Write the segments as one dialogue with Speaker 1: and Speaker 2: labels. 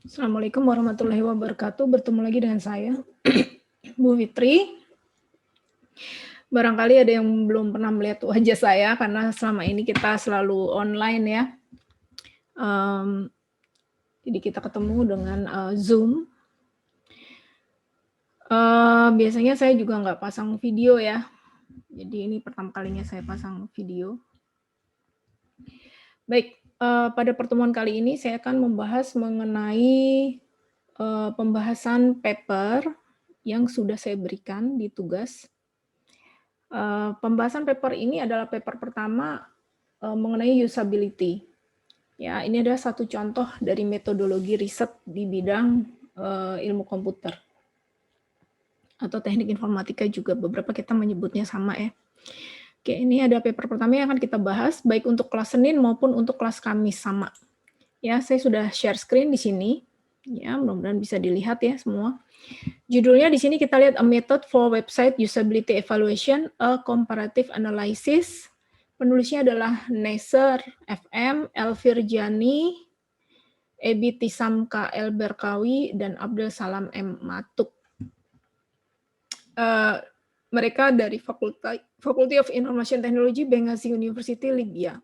Speaker 1: Assalamualaikum warahmatullahi wabarakatuh. Bertemu lagi dengan saya, Bu Fitri. Barangkali ada yang belum pernah melihat wajah saya karena selama ini kita selalu online ya. Jadi kita ketemu dengan Zoom. Biasanya saya juga nggak pasang video ya. Jadi ini pertama kalinya saya pasang video. Baik, pada pertemuan kali ini saya akan membahas mengenai pembahasan paper yang sudah saya berikan di tugas. Pembahasan paper ini adalah paper pertama mengenai usability. Ya, ini adalah satu contoh dari metodologi riset di bidang ilmu komputer atau teknik informatika juga beberapa kita menyebutnya sama ya. Oke, ini ada paper pertama yang akan kita bahas baik untuk kelas Senin maupun untuk kelas Kamis sama. Ya, saya sudah share screen di sini. Ya, mudah-mudahan bisa dilihat ya semua. Judulnya di sini kita lihat A Method for Website Usability Evaluation, a Comparative Analysis. Penulisnya adalah Neser FM, Elvirjani, Ebi Tisamka El Berkawi, dan Abdul Salam M. Matuk. Mereka dari Faculty of Information Technology, Benghazi University, Libya.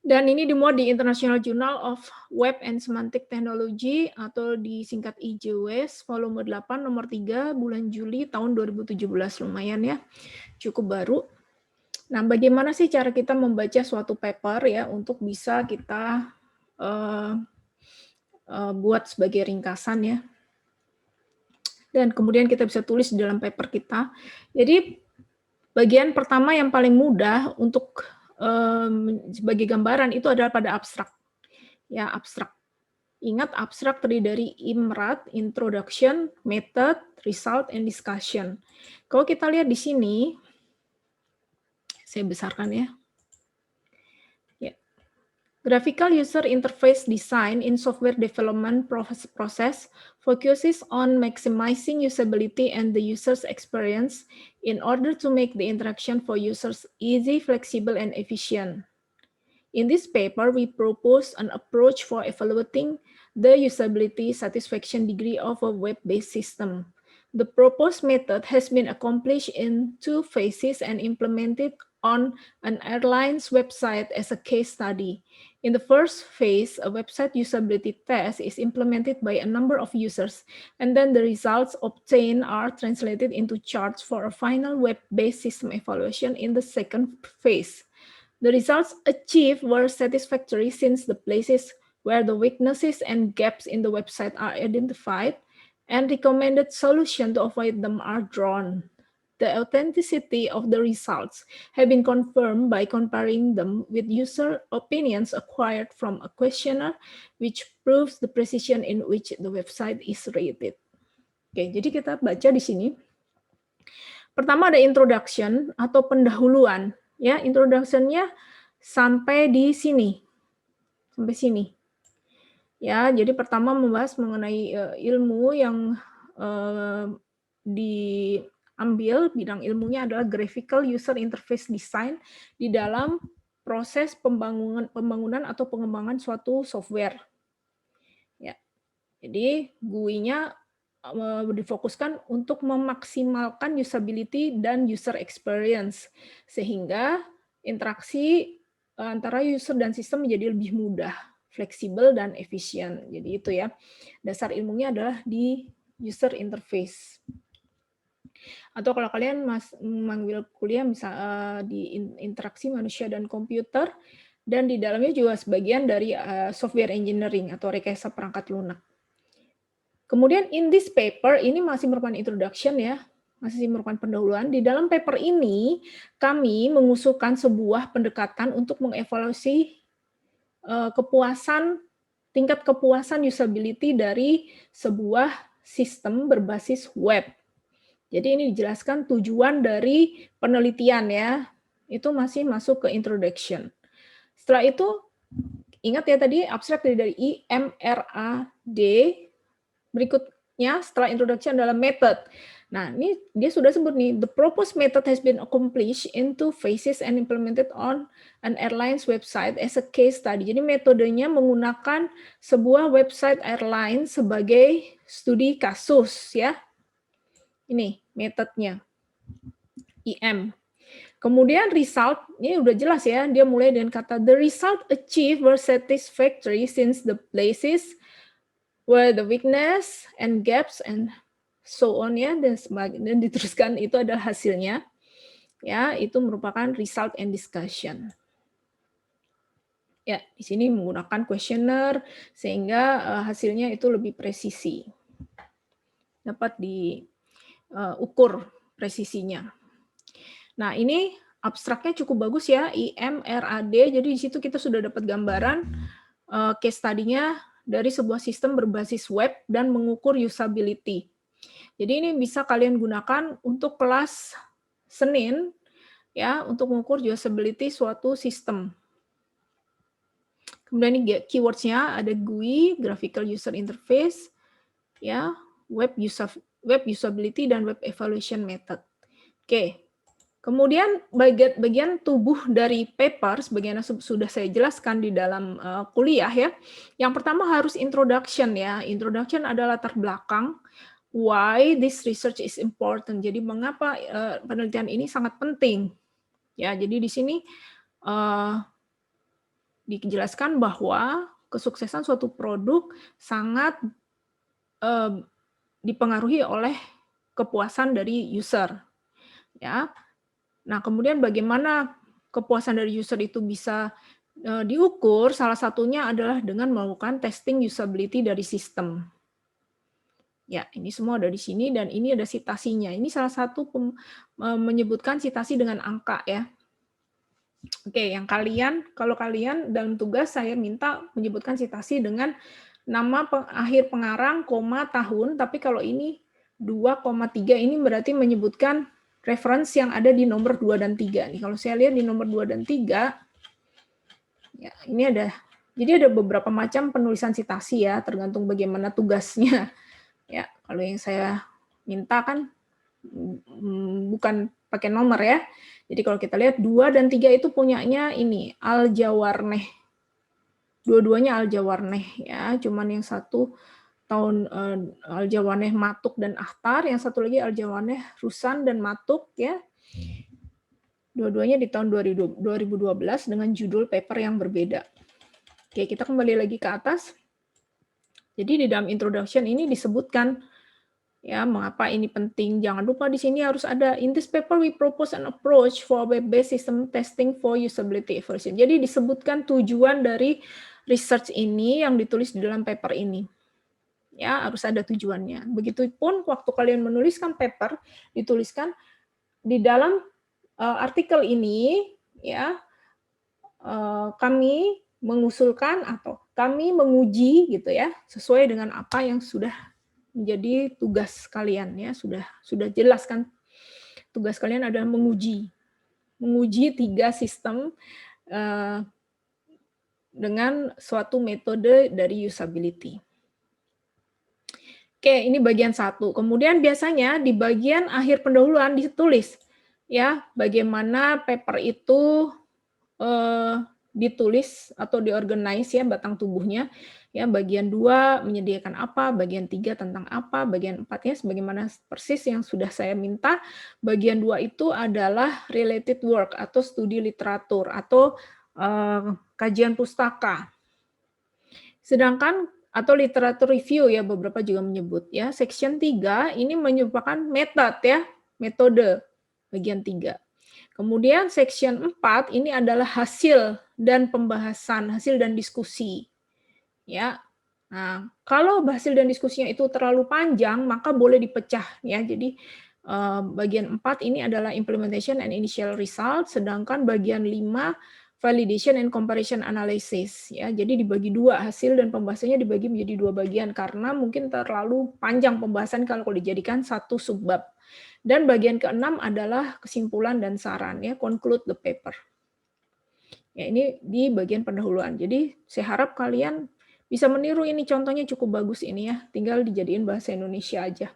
Speaker 1: Dan ini dimuat di International Journal of Web and Semantic Technology atau disingkat IJWS, volume 8, nomor 3, bulan Juli tahun 2017. Lumayan ya, cukup baru. Nah, bagaimana sih cara kita membaca suatu paper ya untuk bisa kita buat sebagai ringkasan ya. Dan kemudian kita bisa tulis di dalam paper kita. Jadi bagian pertama yang paling mudah untuk sebagai gambaran itu adalah pada abstrak. Ya, abstrak. Ingat abstrak terdiri dari IMRAD, Introduction, Method, Result, and Discussion. Kalau kita lihat di sini, saya besarkan ya. Graphical User Interface Design in Software Development Process focuses on maximizing usability and the user's experience in order to make the interaction for users easy, flexible, and efficient. In this paper, we propose an approach for evaluating the usability satisfaction degree of a web-based system. The proposed method has been accomplished in 2 phases and implemented on an airline's website as a case study. In the first phase, a website usability test is implemented by a number of users, and then the results obtained are translated into charts for a final web-based system evaluation in the second phase. The results achieved were satisfactory since the places where the weaknesses and gaps in the website are identified and recommended solutions to avoid them are drawn. The authenticity of the results have been confirmed by comparing them with user opinions acquired from a questionnaire, which proves the precision in which the website is rated. Oke, jadi kita baca di sini. Pertama ada introduction atau pendahuluan. Ya, introduction-nya sampai di sini. Sampai sini. Ya, jadi pertama membahas mengenai ilmu yang diambil, bidang ilmunya adalah Graphical User Interface Design di dalam proses pembangunan atau pengembangan suatu software. Ya. Jadi GUI-nya difokuskan untuk memaksimalkan usability dan user experience sehingga interaksi antara user dan sistem menjadi lebih mudah, fleksibel dan efisien. Jadi itu ya. Dasar ilmunya adalah di user interface. Atau kalau kalian mengambil kuliah misal di interaksi manusia dan komputer, dan di dalamnya juga sebagian dari software engineering atau rekayasa perangkat lunak. Kemudian in this paper, ini masih merupakan introduction ya, masih merupakan pendahuluan. Di dalam paper ini, kami mengusulkan sebuah pendekatan untuk mengevaluasi tingkat kepuasan usability dari sebuah sistem berbasis web. Jadi ini dijelaskan tujuan dari penelitian ya, itu masih masuk ke introduction. Setelah itu, ingat ya tadi abstrak dari IMRAD, berikutnya setelah introduction adalah method. Nah, ini dia sudah sebut nih, the proposed method has been accomplished in 2 phases and implemented on an airline's website as a case study. Jadi metodenya menggunakan sebuah website airline sebagai studi kasus ya. Ini metodenya, IM. Kemudian result, ini udah jelas ya, dia mulai dengan kata the result achieved were satisfactory since the places where the weakness and gaps and so on ya, dan diteruskan itu adalah hasilnya. Ya, itu merupakan result and discussion. Ya, di sini menggunakan questionnaire sehingga hasilnya itu lebih presisi. Dapat diukur presisinya. Nah, ini abstraknya cukup bagus ya, IMRAD. Jadi di situ kita sudah dapat gambaran case study-nya dari sebuah sistem berbasis web dan mengukur usability. Jadi ini bisa kalian gunakan untuk kelas Senin ya, untuk mengukur usability suatu sistem. Kemudian ini keywords-nya ada GUI, graphical user interface, ya, web usability dan web evaluation method. Oke. Kemudian bagian tubuh dari paper, sebagaimana sudah saya jelaskan di dalam kuliah ya. Yang pertama harus introduction ya. Introduction adalah latar belakang why this research is important. Jadi mengapa penelitian ini sangat penting. Ya, jadi di sini dijelaskan bahwa kesuksesan suatu produk sangat dipengaruhi oleh kepuasan dari user. Ya. Nah, kemudian bagaimana kepuasan dari user itu bisa diukur? Salah satunya adalah dengan melakukan testing usability dari sistem. Ya, ini semua ada di sini dan ini ada citasinya. Ini salah satu menyebutkan citasi dengan angka ya. Oke, kalau kalian dalam tugas saya minta menyebutkan citasi dengan nama akhir pengarang, koma, tahun, tapi kalau ini 2,3 ini berarti menyebutkan reference yang ada di nomor 2 dan 3. Nih, kalau saya lihat di nomor 2 dan 3, ya, ini jadi ada beberapa macam penulisan citasi ya, tergantung bagaimana tugasnya. Ya, kalau yang saya minta kan bukan pakai nomor ya. Jadi kalau kita lihat 2 dan 3 itu punyanya ini, Al-Jawarneh. Dua-duanya Al-Jawarneh ya, cuman yang satu tahun Al-Jawarneh Matuk dan Akhtar, yang satu lagi Al-Jawarneh Rusan dan Matuk ya. Dua-duanya di tahun 2012 dengan judul paper yang berbeda. Oke, kita kembali lagi ke atas. Jadi di dalam introduction ini disebutkan ya mengapa ini penting. Jangan lupa di sini harus ada in this paper we propose an approach for web-based system testing for usability evaluation. Jadi disebutkan tujuan dari research ini yang ditulis di dalam paper ini. Ya, harus ada tujuannya. Begitupun waktu kalian menuliskan paper, dituliskan di dalam artikel ini ya kami mengusulkan atau kami menguji gitu ya, sesuai dengan apa yang sudah menjadi tugas kalian ya, sudah jelaskan tugas kalian adalah menguji 3 sistem dengan suatu metode dari usability. Oke, ini bagian 1. Kemudian biasanya di bagian akhir pendahuluan ditulis ya bagaimana paper itu ditulis atau diorganize ya batang tubuhnya. Ya, bagian 2 menyediakan apa, bagian 3 tentang apa, bagian 4-nya sebagaimana persis yang sudah saya minta. Bagian 2 itu adalah related work atau studi literatur atau kajian pustaka. Sedangkan atau literatur review ya beberapa juga menyebut ya. Section 3 ini merupakan metode bagian 3. Kemudian section 4 ini adalah hasil dan pembahasan, hasil dan diskusi. Ya. Nah, kalau hasil dan diskusinya itu terlalu panjang maka boleh dipecah ya. Jadi bagian 4 ini adalah implementation and initial result, sedangkan bagian 5 validation and comparison analysis ya. Jadi dibagi 2, hasil dan pembahasannya dibagi menjadi 2 bagian karena mungkin terlalu panjang pembahasan kalau dijadikan satu subbab. Dan bagian ke-6 adalah kesimpulan dan saran ya, conclude the paper. Ya, ini di bagian pendahuluan. Jadi saya harap kalian bisa meniru ini, contohnya cukup bagus ini ya, tinggal dijadiin bahasa Indonesia aja.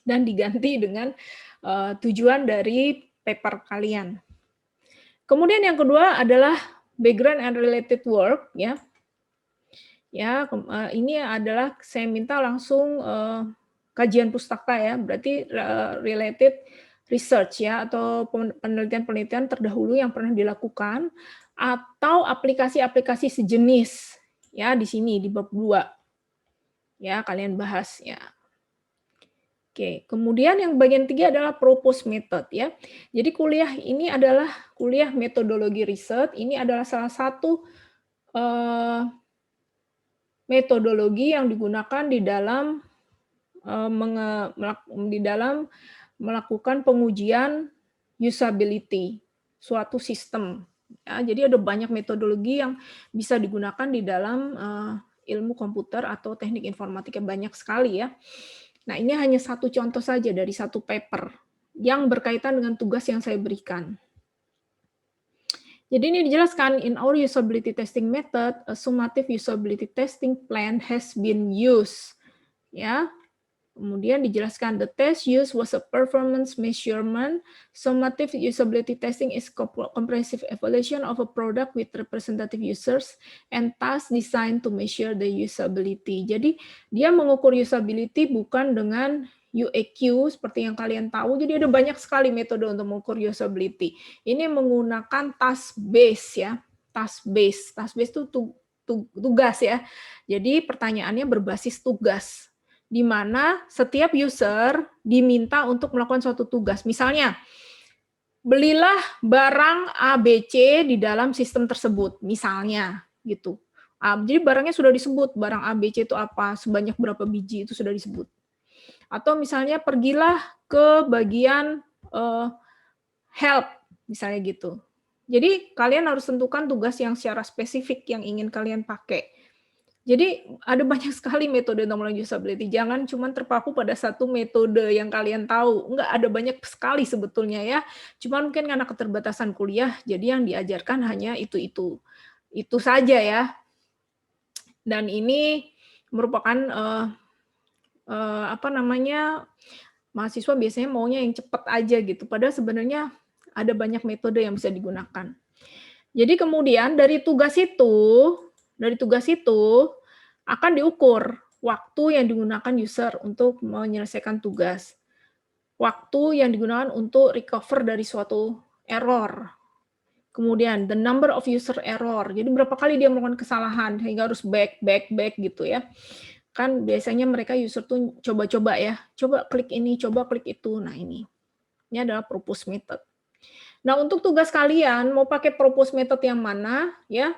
Speaker 1: dan diganti dengan tujuan dari paper kalian. Kemudian yang kedua adalah background and related work, ya. Ini adalah saya minta langsung kajian pustaka ya, berarti related research ya, atau penelitian-penelitian terdahulu yang pernah dilakukan, atau aplikasi-aplikasi sejenis ya di sini di bab 2. Ya, kalian bahas ya. Oke, kemudian yang bagian 3 adalah propose method ya. Jadi kuliah ini adalah kuliah metodologi riset, ini adalah salah satu metodologi yang digunakan di dalam melakukan pengujian usability suatu sistem. Ya, jadi ada banyak metodologi yang bisa digunakan di dalam ilmu komputer atau teknik informatika, banyak sekali ya. Nah, ini hanya satu contoh saja dari satu paper yang berkaitan dengan tugas yang saya berikan. Jadi ini dijelaskan, in our usability testing method, a summative usability testing plan has been used. Ya, kemudian dijelaskan, the test used was a performance measurement. Summative usability testing is comprehensive evaluation of a product with representative users and task designed to measure the usability. Jadi dia mengukur usability bukan dengan UAQ seperti yang kalian tahu. Jadi ada banyak sekali metode untuk mengukur usability. Ini menggunakan task base ya, task base. Task base itu tugas ya. Jadi pertanyaannya berbasis tugas, di mana setiap user diminta untuk melakukan suatu tugas. Misalnya, belilah barang ABC di dalam sistem tersebut, misalnya gitu. Jadi barangnya sudah disebut, barang ABC itu apa, sebanyak berapa biji itu sudah disebut. Atau misalnya pergilah ke bagian help, misalnya gitu. Jadi kalian harus tentukan tugas yang secara spesifik yang ingin kalian pakai. Jadi ada banyak sekali metode untuk melakukan usability. Jangan cuma terpaku pada satu metode yang kalian tahu. Enggak, ada banyak sekali sebetulnya ya. Cuma mungkin karena keterbatasan kuliah, jadi yang diajarkan hanya itu saja ya. Dan ini merupakan mahasiswa biasanya maunya yang cepat aja gitu. Padahal sebenarnya ada banyak metode yang bisa digunakan. Jadi kemudian dari tugas itu akan diukur waktu yang digunakan user untuk menyelesaikan tugas. Waktu yang digunakan untuk recover dari suatu error. Kemudian the number of user error. Jadi berapa kali dia melakukan kesalahan sehingga harus back gitu ya. Kan biasanya mereka user tuh coba-coba ya. Coba klik ini, coba klik itu. Nah, ini adalah propose method. Nah, untuk tugas kalian mau pakai propose method yang mana ya?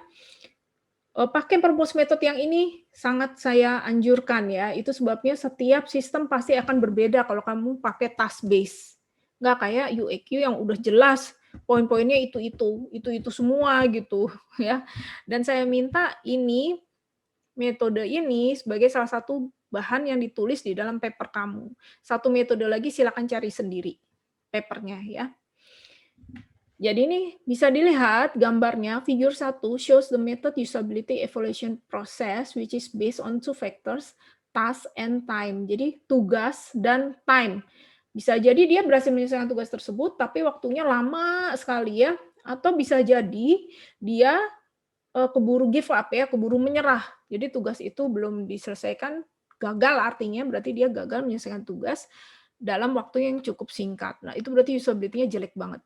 Speaker 1: Pakai propose method yang ini sangat saya anjurkan ya. Itu sebabnya setiap sistem pasti akan berbeda kalau kamu pakai task base. Nggak kayak UAQ yang udah jelas poin-poinnya itu semua gitu ya. Dan saya minta ini metode ini sebagai salah satu bahan yang ditulis di dalam paper kamu. Satu metode lagi silakan cari sendiri papernya ya. Jadi ini bisa dilihat gambarnya, figure 1 shows the method usability evaluation process which is based on 2 factors, task and time. Jadi tugas dan time. Bisa jadi dia berhasil menyelesaikan tugas tersebut, tapi waktunya lama sekali ya. Atau bisa jadi dia keburu give up ya, keburu menyerah. Jadi tugas itu belum diselesaikan, gagal artinya berarti dia gagal menyelesaikan tugas dalam waktu yang cukup singkat. Nah itu berarti usability-nya jelek banget.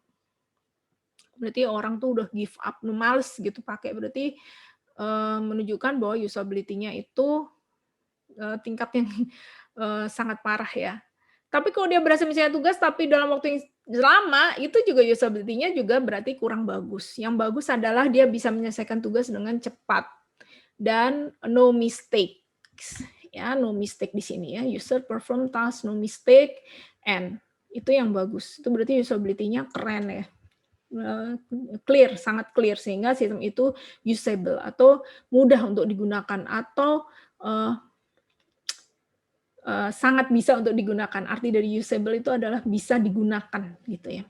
Speaker 1: Berarti orang tuh udah give up, males gitu pakai. Berarti menunjukkan bahwa usability-nya itu tingkat yang sangat parah ya. Tapi kalau dia berhasil menyelesaikan tugas tapi dalam waktu yang lama, itu juga usability-nya juga berarti kurang bagus. Yang bagus adalah dia bisa menyelesaikan tugas dengan cepat dan no mistakes. Ya, no mistake di sini ya. User perform task no mistake and itu yang bagus. Itu berarti usability-nya keren ya. Clear, sangat clear sehingga sistem itu usable atau mudah untuk digunakan atau sangat bisa untuk digunakan. Arti dari usable itu adalah bisa digunakan gitu ya.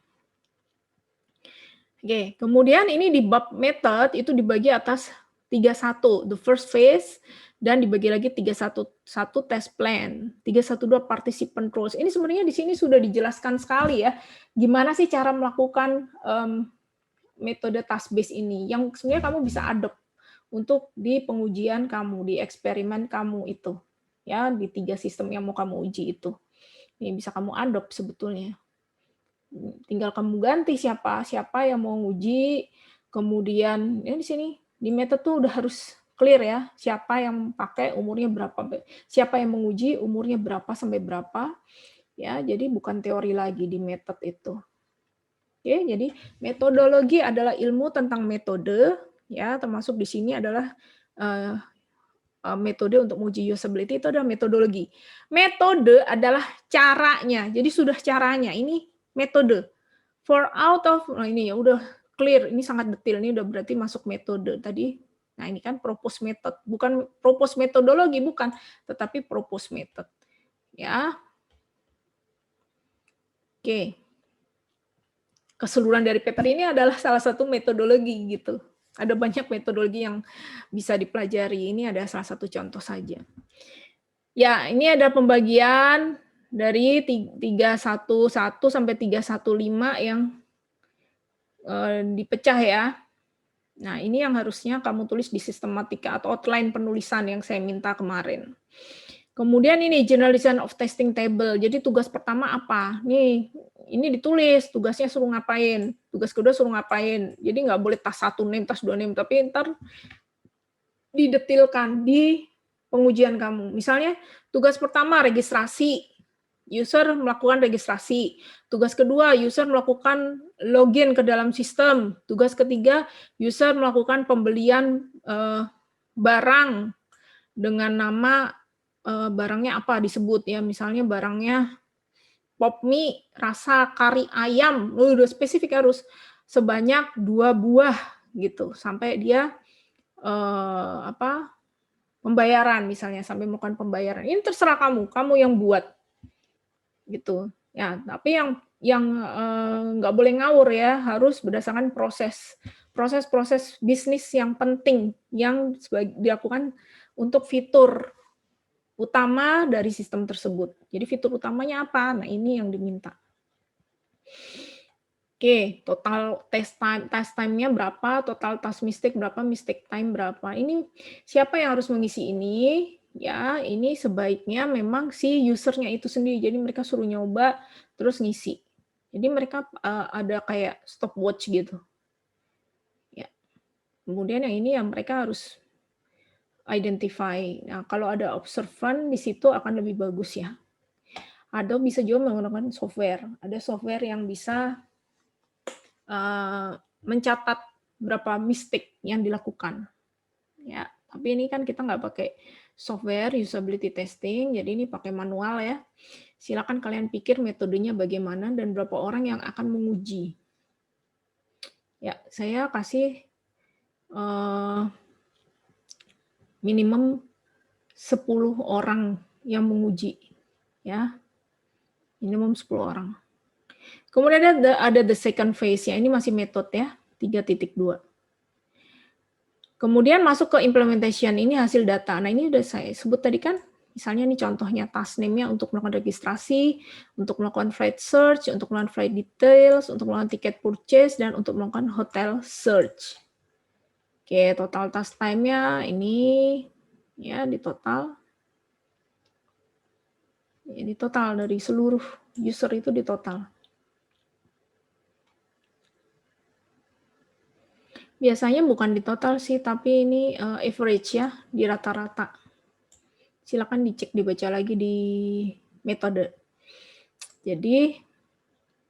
Speaker 1: Oke, kemudian ini di bab method itu dibagi atas 31, the first phase, dan dibagi lagi 311 test plan, 312 participant roles. Ini sebenarnya di sini sudah dijelaskan sekali ya, gimana sih cara melakukan metode task based ini, yang sebenarnya kamu bisa adopt untuk di pengujian kamu, di eksperimen kamu itu, ya, di 3 sistem yang mau kamu uji itu. Ini bisa kamu adopt sebetulnya. Tinggal kamu ganti siapa yang mau nguji, kemudian ya di sini di metode tuh udah harus clear ya, siapa yang pakai umurnya berapa, siapa yang menguji umurnya berapa sampai berapa, ya, jadi bukan teori lagi di metode itu. Oke, jadi metodologi adalah ilmu tentang metode, ya, termasuk di sini adalah metode untuk menguji usability itu adalah metodologi. Metode adalah caranya, jadi sudah caranya, ini metode. For out of, nah ini ya udah clear, ini sangat detail, ini udah berarti masuk metode tadi. Nah ini kan propose method, bukan propose metodologi, bukan, tetapi propose method. Ya, oke. Keseluruhan dari paper ini adalah salah satu metodologi gitu. Ada banyak metodologi yang bisa dipelajari. Ini ada salah satu contoh saja. Ya, ini ada pembagian dari 311 sampai 315 yang dipecah ya. Nah, ini yang harusnya kamu tulis di sistematika atau outline penulisan yang saya minta kemarin. Kemudian ini general design of testing table. Jadi tugas pertama apa? Nih, ini ditulis, tugasnya suruh ngapain. Tugas kedua suruh ngapain. Jadi nggak boleh tas 1 name, tas 2 name, tapi ntar didetilkan di pengujian kamu. Misalnya tugas pertama registrasi. User melakukan registrasi. Tugas kedua, user melakukan login ke dalam sistem. Tugas ketiga, user melakukan pembelian barang dengan nama barangnya apa disebut ya. Misalnya barangnya pop mie rasa kari ayam. Udah spesifik, harus sebanyak 2 buah gitu sampai dia pembayaran misalnya, sampai melakukan pembayaran. Ini terserah kamu yang buat gitu ya, tapi yang nggak boleh ngawur ya, harus berdasarkan proses bisnis yang penting yang dilakukan untuk fitur utama dari sistem tersebut. Jadi fitur utamanya apa? Nah ini yang diminta. Oke, total task time-nya berapa, total task mistake berapa, mistake time berapa. Ini siapa yang harus mengisi ini? Ya, ini sebaiknya memang si usernya itu sendiri. Jadi mereka suruh nyoba terus ngisi. Jadi mereka ada kayak stopwatch gitu. Ya. Kemudian yang ini yang mereka harus identify. Nah, kalau ada observant di situ akan lebih bagus ya. Atau bisa juga menggunakan software. Ada software yang bisa mencatat berapa mistake yang dilakukan. Ya, tapi ini kan kita nggak pakai software usability testing, jadi ini pakai manual ya. Silakan kalian pikir metodenya bagaimana dan berapa orang yang akan menguji. Ya, saya kasih minimum 10 orang yang menguji. Ya, minimum 10 orang. Kemudian ada the second phase ya, ini masih metode ya, 3.2. Kemudian masuk ke implementation, ini hasil data. Nah ini udah saya sebut tadi kan, misalnya ini contohnya task name-nya untuk melakukan registrasi, untuk melakukan flight search, untuk melakukan flight details, untuk melakukan tiket purchase, dan untuk melakukan hotel search. Oke, total task time-nya ini ya di total. Ini total dari seluruh user itu di total. Biasanya bukan di total sih, tapi ini average ya, di rata-rata. Silakan dicek, dibaca lagi di metode. Jadi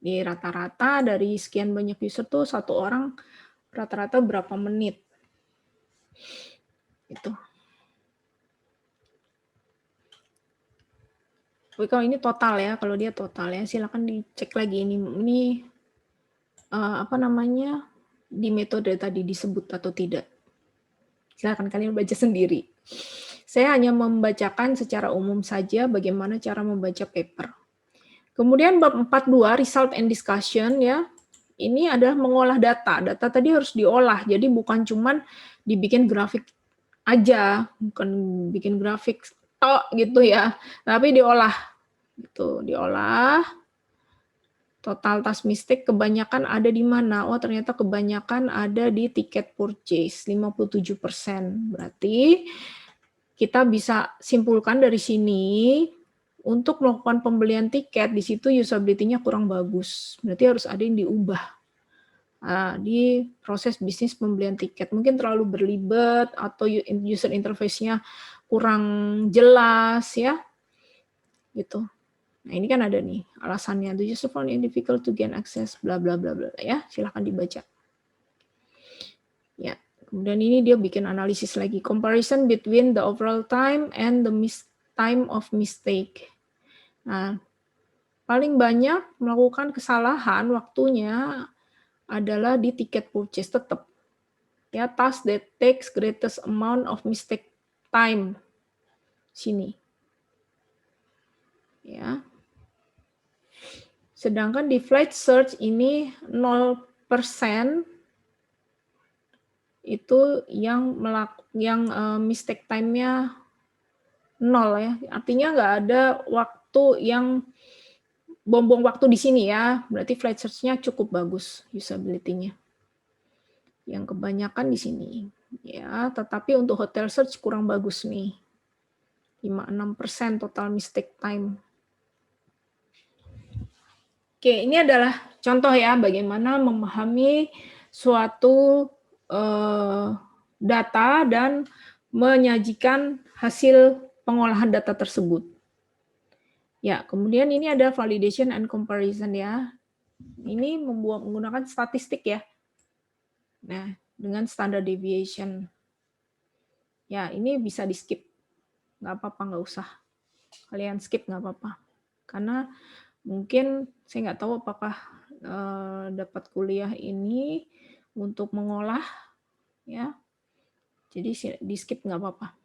Speaker 1: di rata-rata dari sekian banyak user tuh satu orang rata-rata berapa menit. Itu. Tapi kalau ini total ya, kalau dia total ya, silakan dicek lagi ini di metode tadi disebut atau tidak. Silakan kalian baca sendiri. Saya hanya membacakan secara umum saja bagaimana cara membaca paper. Kemudian bab 42 result and discussion ya. ini adalah mengolah data. Data tadi harus diolah, jadi bukan cuman dibikin grafik aja, bukan bikin grafik tok gitu ya, tapi diolah gitu, diolah. Total task mistake kebanyakan ada di mana? Oh, ternyata kebanyakan ada di tiket purchase, 57%. Berarti kita bisa simpulkan dari sini, untuk melakukan pembelian tiket, di situ usability-nya kurang bagus. Berarti harus ada yang diubah di proses bisnis pembelian tiket. Mungkin terlalu berlibat, atau user interface-nya kurang jelas, ya. Gitu. Nah, ini kan ada nih alasannya. The user found it difficult to gain access, bla bla bla bla, ya. Silahkan dibaca. Ya, kemudian ini dia bikin analisis lagi. Comparison between the overall time and the time of mistake. Nah, paling banyak melakukan kesalahan waktunya adalah di tiket purchase tetap. Ya, task that takes greatest amount of mistake time. Sini. Ya. Sedangkan di flight search ini 0% itu yang mistake time-nya 0 ya. Artinya nggak ada waktu yang bom-bom waktu di sini ya. Berarti flight search-nya cukup bagus usability-nya. Yang kebanyakan di sini. Ya, tetapi untuk hotel search kurang bagus nih. 56% total mistake time. Oke, ini adalah contoh ya bagaimana memahami suatu data dan menyajikan hasil pengolahan data tersebut. Ya, kemudian ini ada validation and comparison ya. Ini menggunakan statistik ya. Nah, dengan standard deviation. Ya, ini bisa di skip. Nggak apa-apa, nggak usah. Kalian skip nggak apa-apa. Karena mungkin saya nggak tahu apakah dapat kuliah ini untuk mengolah ya, jadi di skip nggak apa-apa.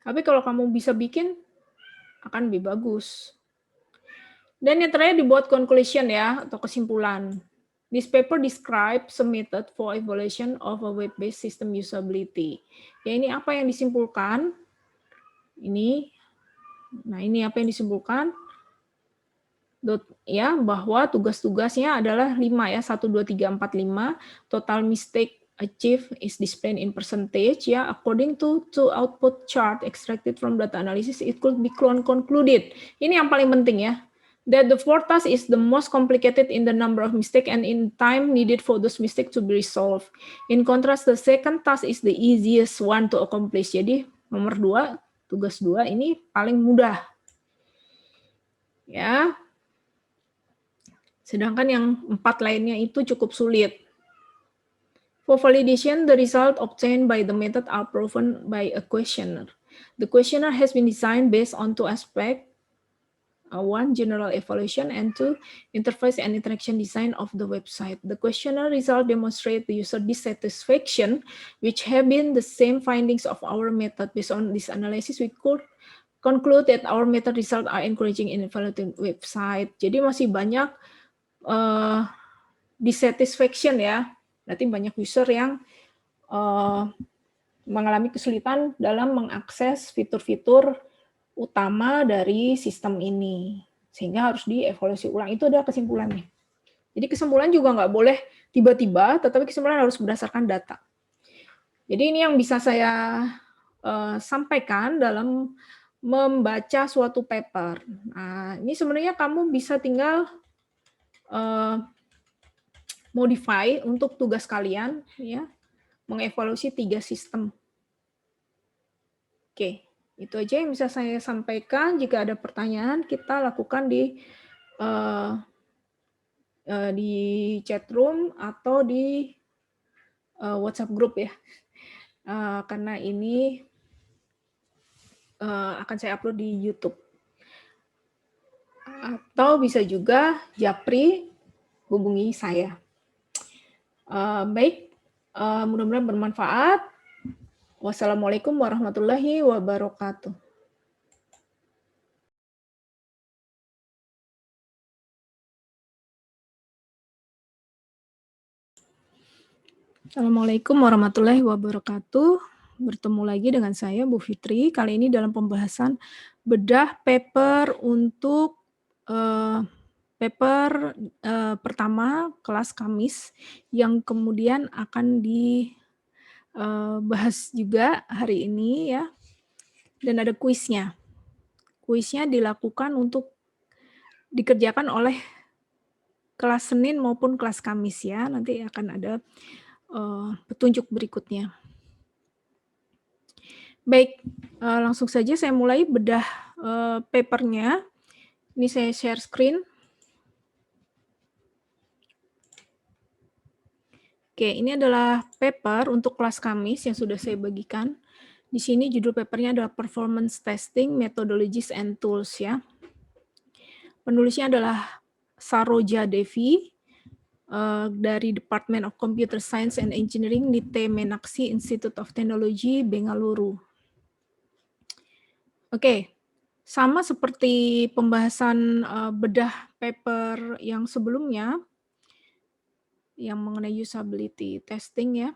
Speaker 1: Tapi kalau kamu bisa bikin akan lebih bagus. Dan yang terakhir dibuat conclusion ya atau kesimpulan. This paper describes a method for evaluation of a web-based system usability. Ya, ini apa yang disimpulkan? Nah ini apa yang disimpulkan? Ya, bahwa tugas-tugasnya adalah 5 ya, 1, 2, 3, 4, 5. Total mistake achieved is displayed in percentage ya. According to output chart extracted from data analysis, it could be concluded. Ini yang paling penting ya. That the fourth task is the most complicated in the number of mistakes and in time needed for those mistakes to be resolved. In contrast, the second task is the easiest one to accomplish. Jadi nomor 2, tugas 2 ini paling mudah. Ya. Sedangkan yang 4 lainnya itu cukup sulit. For validation, the result obtained by the method are proven by a questionnaire. The questionnaire has been designed based on 2 aspects. 1, general evaluation, and 2, interface and interaction design of the website. The questionnaire result demonstrate the user dissatisfaction, which have been the same findings of our method. Based on this analysis, we could conclude that our method result are encouraging in evaluating website. Jadi masih banyak dissatisfaction ya, berarti banyak user yang mengalami kesulitan dalam mengakses fitur-fitur utama dari sistem ini, sehingga harus dievaluasi ulang. Itu adalah kesimpulannya. Jadi kesimpulan juga nggak boleh tiba-tiba, tetapi kesimpulan harus berdasarkan data. Jadi ini yang bisa saya sampaikan dalam membaca suatu paper. Nah, ini sebenarnya kamu bisa tinggal modify untuk tugas kalian ya, mengevaluasi 3 sistem. Oke, itu aja yang bisa saya sampaikan. Jika ada pertanyaan, kita lakukan di chat room atau di WhatsApp group ya. Karena ini akan saya upload di YouTube. Atau bisa juga Japri hubungi saya. Baik, mudah-mudahan bermanfaat. Wassalamualaikum warahmatullahi wabarakatuh. Assalamualaikum warahmatullahi wabarakatuh. Bertemu lagi dengan saya Bu Fitri. Kali ini dalam pembahasan bedah paper untuk pertama kelas Kamis yang kemudian akan dibahas juga hari ini ya. Dan ada kuisnya. Kuisnya dilakukan untuk dikerjakan oleh kelas Senin maupun kelas Kamis ya. Nanti akan ada petunjuk berikutnya. Baik, langsung saja saya mulai bedah papernya. Ini saya share screen. Oke, ini adalah paper untuk kelas Kamis yang sudah saya bagikan. Di sini judul papernya adalah Performance Testing, Methodologies and Tools ya. Penulisnya adalah Saroja Devi dari Department of Computer Science and Engineering, Nite Meenakshi Institute of Technology, Bengaluru. Oke, sama seperti pembahasan bedah paper yang sebelumnya, yang mengenai usability testing ya.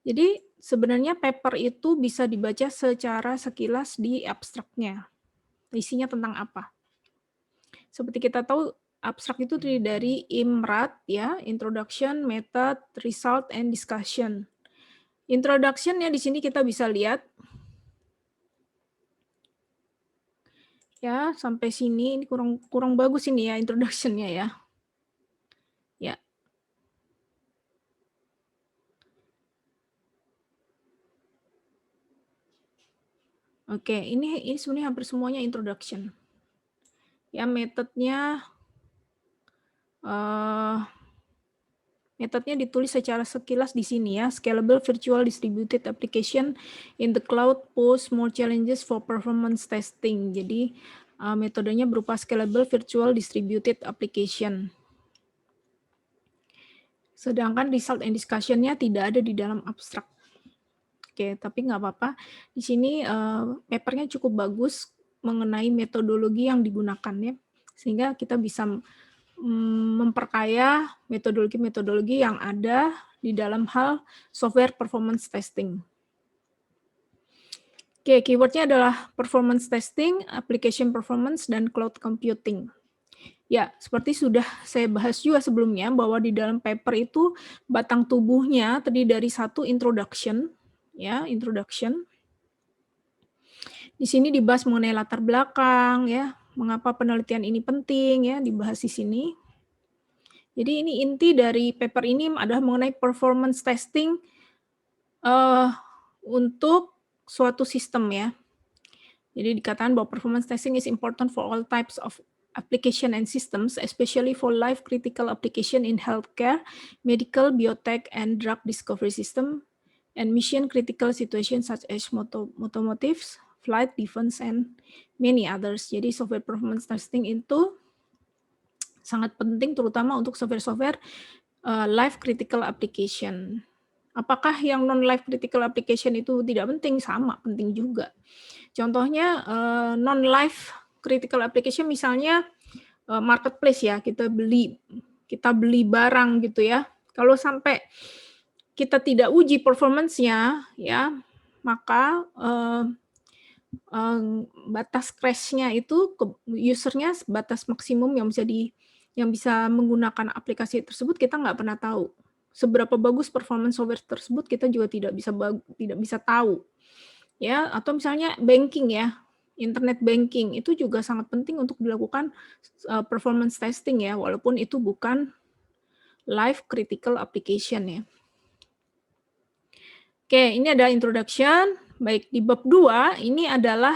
Speaker 1: Jadi sebenarnya paper itu bisa dibaca secara sekilas di abstraknya. Isinya tentang apa? Seperti kita tahu, abstrak itu terdiri dari IMRAT ya, Introduction, Method, Result, and Discussion. Introduction-nya di sini kita bisa lihat. Ya, sampai sini ini kurang bagus ini ya introduction-nya ya. Ya. Oke, ini sebenarnya hampir semuanya introduction. Ya, metodenya ditulis secara sekilas di sini ya. Scalable virtual distributed application in the cloud pose more challenges for performance testing. Jadi metodenya berupa scalable virtual distributed application. Sedangkan result and discussion-nya tidak ada di dalam abstrak. Oke, tapi nggak apa-apa. Di sini papernya cukup bagus mengenai metodologi yang digunakan ya, sehingga kita bisa memperkaya metodologi-metodologi yang ada di dalam hal software performance testing. Oke, keywordnya adalah performance testing, application performance, dan cloud computing. Ya, seperti sudah saya bahas juga sebelumnya, bahwa di dalam paper itu batang tubuhnya terdiri dari satu introduction, ya, introduction. Di sini dibahas mengenai latar belakang, ya, mengapa penelitian ini penting, ya, dibahas di sini. Jadi ini inti dari paper ini adalah mengenai performance testing untuk suatu sistem, ya. Jadi dikatakan bahwa performance testing is important for all types of application and systems, especially for life critical application in healthcare, medical, biotech, and drug discovery system, and mission critical situations such as automotives, flight, defense, and many others. Jadi software performance testing itu sangat penting terutama untuk software-software life critical application. Apakah yang non-life critical application itu tidak penting? Sama, penting juga. Contohnya non-life critical application misalnya marketplace ya, kita beli barang gitu ya. Kalau sampai kita tidak uji performance-nya ya, maka batas crash-nya itu user-nya batas maksimum yang bisa menggunakan aplikasi tersebut kita nggak pernah tahu. Seberapa bagus performance software tersebut kita juga tidak bisa tahu. Ya, atau misalnya banking ya, internet banking itu juga sangat penting untuk dilakukan performance testing ya, walaupun itu bukan life critical application ya. Oke, ini ada introduction. Baik, di bab 2 ini adalah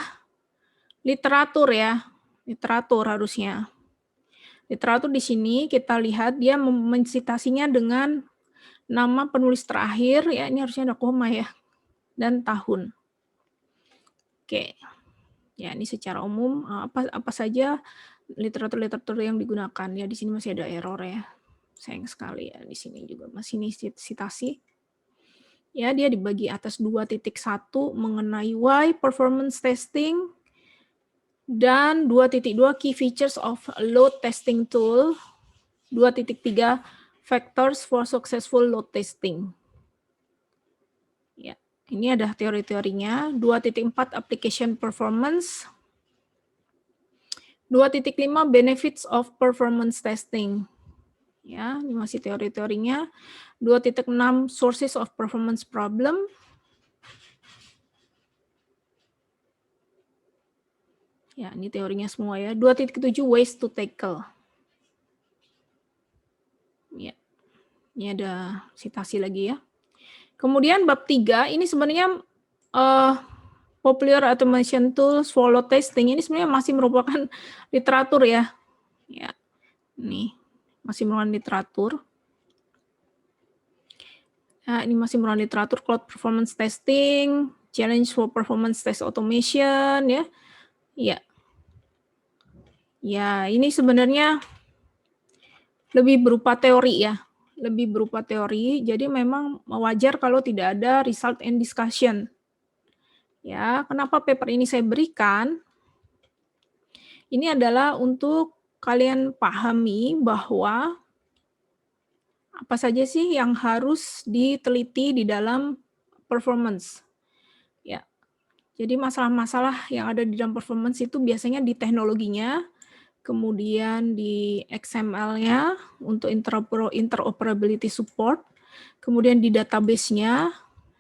Speaker 1: literatur ya, literatur harusnya. Literatur di sini kita lihat dia mensitasinya dengan nama penulis terakhir ya, ini harusnya ada koma ya, dan tahun. Oke. Ya, ini secara umum apa saja literatur-literatur yang digunakan. Ya, di sini masih ada error ya. Sayang sekali ya, di sini juga masih ini citasi. Ya, dia dibagi atas 2.1 mengenai why performance testing dan 2.2 key features of load testing tool, 2.3 factors for successful load testing. Ya, ini ada teori-teorinya. 2.4 application performance. 2.5 benefits of performance testing. Ya, ini masih teori-teorinya. 2.6 sources of performance problem. Ya, ini teorinya semua ya. 2.7 ways to tackle. Ya, ini ada citasi lagi ya. Kemudian bab 3 ini sebenarnya popular automation tools for load testing ini sebenarnya masih merupakan literatur ya. Ya, nih masih merupakan literatur. Nah, ini masih merupakan literatur cloud performance testing, challenge for performance test automation ya. Ya. Ya, ini sebenarnya lebih berupa teori ya. Lebih berupa teori, jadi memang wajar kalau tidak ada result and discussion. Ya, kenapa paper ini saya berikan? Ini adalah untuk kalian pahami bahwa apa saja sih yang harus diteliti di dalam performance. Ya. Jadi masalah-masalah yang ada di dalam performance itu biasanya di teknologinya, kemudian di XML-nya untuk interoperability support, kemudian di database-nya,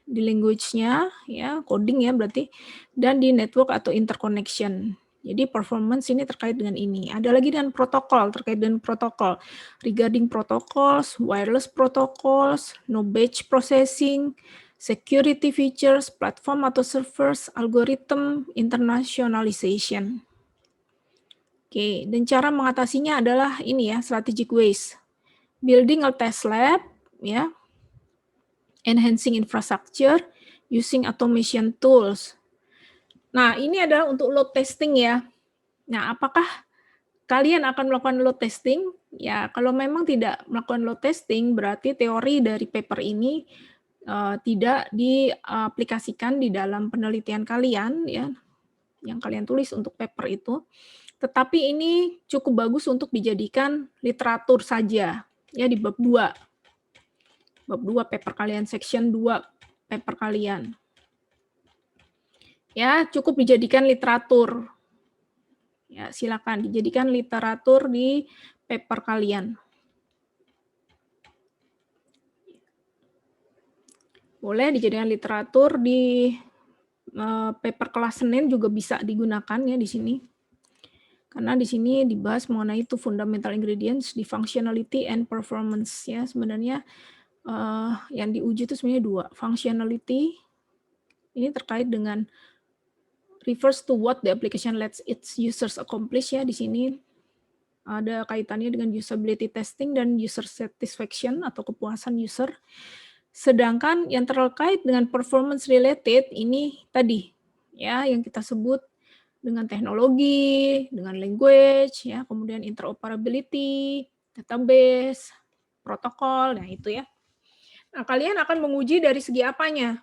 Speaker 1: di language-nya, ya, coding ya berarti, dan di network atau interconnection. Jadi performance ini terkait dengan ini. Ada lagi dengan protokol, terkait dengan protokol. Regarding protocols, wireless protocols, no batch processing, security features, platform atau servers, algorithm, internationalization. Oke, dan cara mengatasinya adalah ini ya, strategic ways. Building a test lab, ya, enhancing infrastructure, using automation tools. Nah, ini adalah untuk load testing ya. Nah, apakah kalian akan melakukan load testing? Ya, kalau memang tidak melakukan load testing, berarti teori dari paper ini tidak diaplikasikan di dalam penelitian kalian, ya, yang kalian tulis untuk paper itu. Tetapi ini cukup bagus untuk dijadikan literatur saja, ya, di bab 2. Bab 2 paper kalian, section 2 paper kalian. Ya, cukup dijadikan literatur. Ya, silakan dijadikan literatur di paper kalian. Boleh dijadikan literatur di paper kelas Senin juga bisa digunakan ya di sini. Karena di sini dibahas mengenai itu fundamental ingredients di functionality and performance ya. Sebenarnya yang diuji itu sebenarnya 2. Functionality ini terkait dengan refers to what the application lets its users accomplish ya. Di sini ada kaitannya dengan usability testing dan user satisfaction atau kepuasan user. Sedangkan yang terkait dengan performance related ini tadi ya yang kita sebut dengan teknologi, dengan language ya, kemudian interoperability, database, protokol, nah itu ya. Nah, kalian akan menguji dari segi apanya?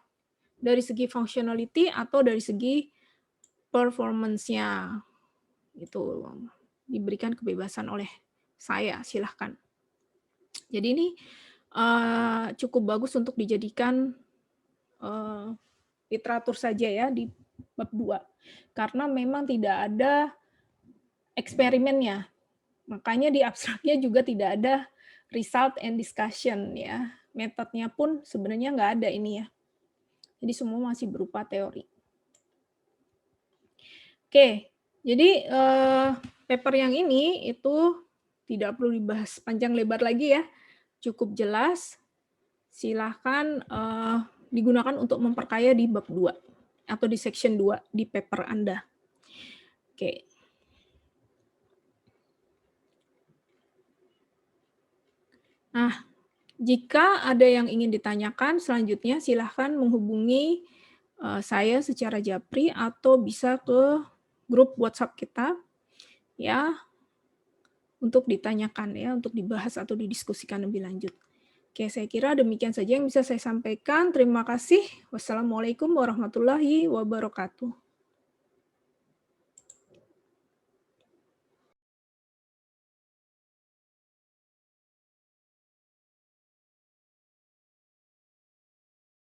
Speaker 1: Dari segi functionality atau dari segi performance-nya. Itu diberikan kebebasan oleh saya, silahkan. Jadi ini cukup bagus untuk dijadikan literatur saja ya di bab 2. Karena memang tidak ada eksperimennya. Makanya di abstraknya juga tidak ada result and discussion ya. Metodenya pun sebenarnya nggak ada ini ya. Jadi semua masih berupa teori. Oke, jadi paper yang ini itu tidak perlu dibahas panjang lebar lagi ya. Cukup jelas. Silahkan digunakan untuk memperkaya di bab 2 atau di section 2 di paper Anda. Oke. Nah, jika ada yang ingin ditanyakan selanjutnya silahkan menghubungi saya secara japri atau bisa ke grup WhatsApp kita ya untuk ditanyakan ya, untuk dibahas atau didiskusikan lebih lanjut. Oke, saya kira demikian saja yang bisa saya sampaikan. Terima kasih. Wassalamualaikum warahmatullahi wabarakatuh.